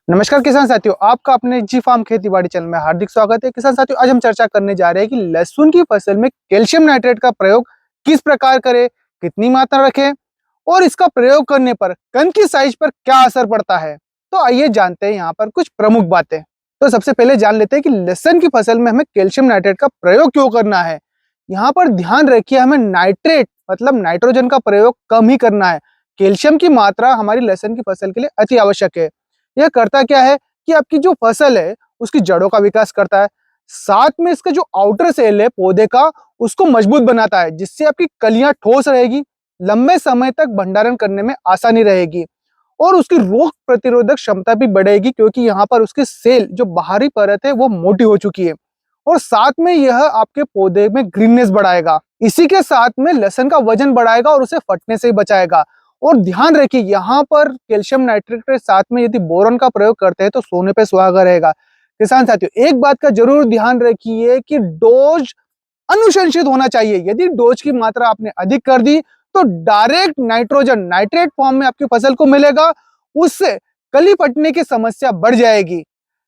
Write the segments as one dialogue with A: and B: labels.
A: नमस्कार किसान साथियों, आपका अपने जी फार्म खेती बाड़ी चैनल में हार्दिक स्वागत है। किसान साथियों, आज हम चर्चा करने जा रहे हैं कि लहसुन की फसल में कैल्शियम नाइट्रेट का प्रयोग किस प्रकार करें, कितनी मात्रा रखें और इसका प्रयोग करने पर कंद की साइज पर क्या असर पड़ता है। तो आइए जानते हैं यहाँ पर कुछ प्रमुख बातें। तो सबसे पहले जान लेते हैं कि लहसुन की फसल में हमें कैल्शियम नाइट्रेट का प्रयोग क्यों करना है। यहाँ पर ध्यान रखिए, हमें नाइट्रेट मतलब नाइट्रोजन का प्रयोग कम ही करना है। कैल्शियम की मात्रा हमारी लहसुन की फसल के लिए अति आवश्यक है। यह करता क्या है कि आपकी जो फसल है उसकी जड़ों का विकास करता है, साथ में इसका जो आउटर सेल है पौधे का उसको मजबूत बनाता है, जिससे आपकी कलियां ठोस रहेगी, लंबे समय तक भंडारण करने में आसानी रहेगी और उसकी रोग प्रतिरोधक क्षमता भी बढ़ेगी, क्योंकि यहाँ पर उसकी सेल जो बाहरी परत है वो मोटी हो चुकी है और साथ में यह आपके पौधे में ग्रीननेस बढ़ाएगा। इसी के साथ में लहसुन का वजन बढ़ाएगा और उसे फटने से ही बचाएगा। और ध्यान रखिए, यहाँ पर कैल्शियम नाइट्रेट के साथ में यदि बोरॉन का प्रयोग करते हैं तो सोने पे सुहागा रहेगा। किसान साथियों, एक बात का जरूर ध्यान रखिए कि डोज अनुशंसित होना चाहिए। यदि डोज की मात्रा आपने अधिक कर दी तो डायरेक्ट नाइट्रोजन नाइट्रेट फॉर्म में आपकी फसल को मिलेगा, उससे कली फटने की समस्या बढ़ जाएगी।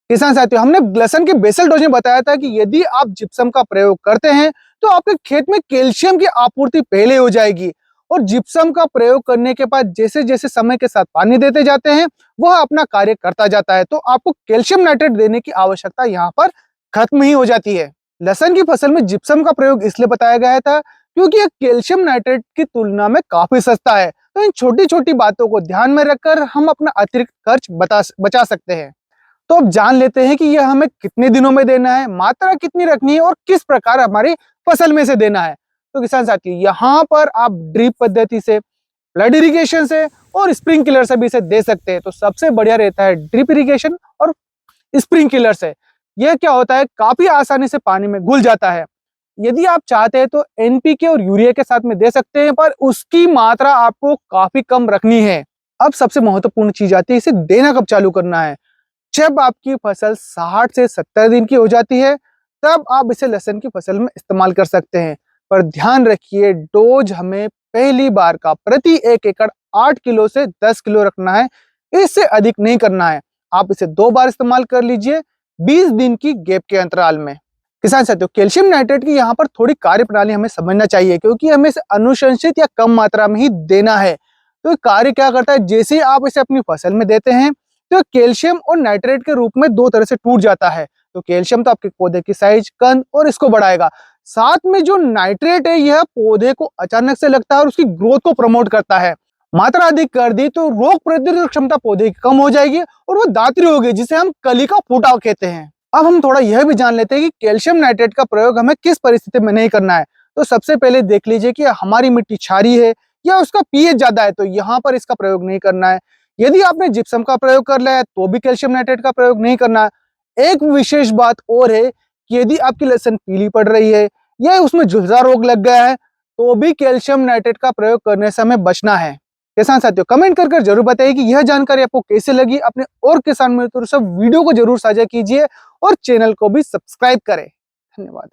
A: किसान साथियों, हमने लहसुन के बेसल डोज में बताया था कि यदि आप जिप्सम का प्रयोग करते हैं तो आपके खेत में कैल्शियम की आपूर्ति पहले हो जाएगी और जिप्सम का प्रयोग करने के बाद जैसे जैसे समय के साथ पानी देते जाते हैं वह अपना कार्य करता जाता है, तो आपको कैल्शियम नाइट्रेट देने की आवश्यकता यहाँ पर खत्म ही हो जाती है। लहसुन की फसल में जिप्सम का प्रयोग इसलिए बताया गया था क्योंकि यह कैल्शियम नाइट्रेट की तुलना में काफी सस्ता है। तो इन छोटी छोटी बातों को ध्यान में रखकर हम अपना अतिरिक्त खर्च बचा सकते हैं। तो अब जान लेते हैं कि यह हमें कितने दिनों में देना है, मात्रा कितनी रखनी है और किस प्रकार हमारी फसल में से देना है। तो किसान साथी, यहाँ पर आप ड्रिप पद्धति से, फ्लड इरिगेशन से और स्प्रिंकलर से भी इसे दे सकते हैं। तो सबसे बढ़िया रहता है ड्रिप इरिगेशन और स्प्रिंकलर से। यह क्या होता है, काफी आसानी से पानी में घुल जाता है। यदि आप चाहते हैं तो एनपीके और यूरिया के साथ में दे सकते हैं, पर उसकी मात्रा आपको काफी कम रखनी है। अब सबसे महत्वपूर्ण चीज आती है, इसे देना कब चालू करना है। जब आपकी फसल 60 से 70 दिन की हो जाती है तब आप इसे लहसुन की फसल में इस्तेमाल कर सकते हैं। पर ध्यान रखिए, डोज हमें पहली बार का प्रति 1 एकड़ 8 किलो से 10 किलो रखना है, इससे अधिक नहीं करना है। आप इसे 2 बार इस्तेमाल कर लीजिए 20 दिन की गैप के अंतराल में। किसान साथियों, कैल्शियम नाइट्रेट की यहाँ पर थोड़ी कार्यप्रणाली हमें समझना चाहिए, क्योंकि हमें इसे अनुशंसित या कम मात्रा में ही देना है। तो कार्य क्या करता है, जैसे ही आप इसे अपनी फसल में देते हैं तो कैल्शियम और नाइट्रेट के रूप में दो तरह से टूट जाता है। तो कैल्शियम तो आपके पौधे की साइज, कंद और इसको बढ़ाएगा, साथ में जो नाइट्रेट है यह पौधे को अचानक से लगता है और उसकी ग्रोथ को प्रमोट करता है। मात्रा अधिक कर दी तो रोग प्रतिरोधक क्षमता पौधे की कम हो जाएगी और वो दात्री होगी, जिसे हम कली का फूटाव कहते हैं। अब हम थोड़ा यह भी जान लेते हैं कि कैल्शियम नाइट्रेट का प्रयोग हमें किस परिस्थिति में नहीं करना है। तो सबसे पहले देख लीजिए कि हमारी मिट्टी क्षारीय है या उसका पीएच ज्यादा है, तो यहाँ पर इसका प्रयोग नहीं करना है। यदि आपने जिप्सम का प्रयोग कर लिया है तो भी कैल्शियम नाइट्रेट का प्रयोग नहीं करना है। एक विशेष बात और है कि यदि आपकी लहसुन पीली पड़ रही है या उसमें झुलसा रोग लग गया है तो भी कैल्शियम नाइट्रेट का प्रयोग करने से हमें बचना है। किसान साथियों, कमेंट कर जरूर बताइए कि यह जानकारी आपको कैसे लगी। अपने और किसान मित्रों से वीडियो को जरूर साझा कीजिए और चैनल को भी सब्सक्राइब करें। धन्यवाद।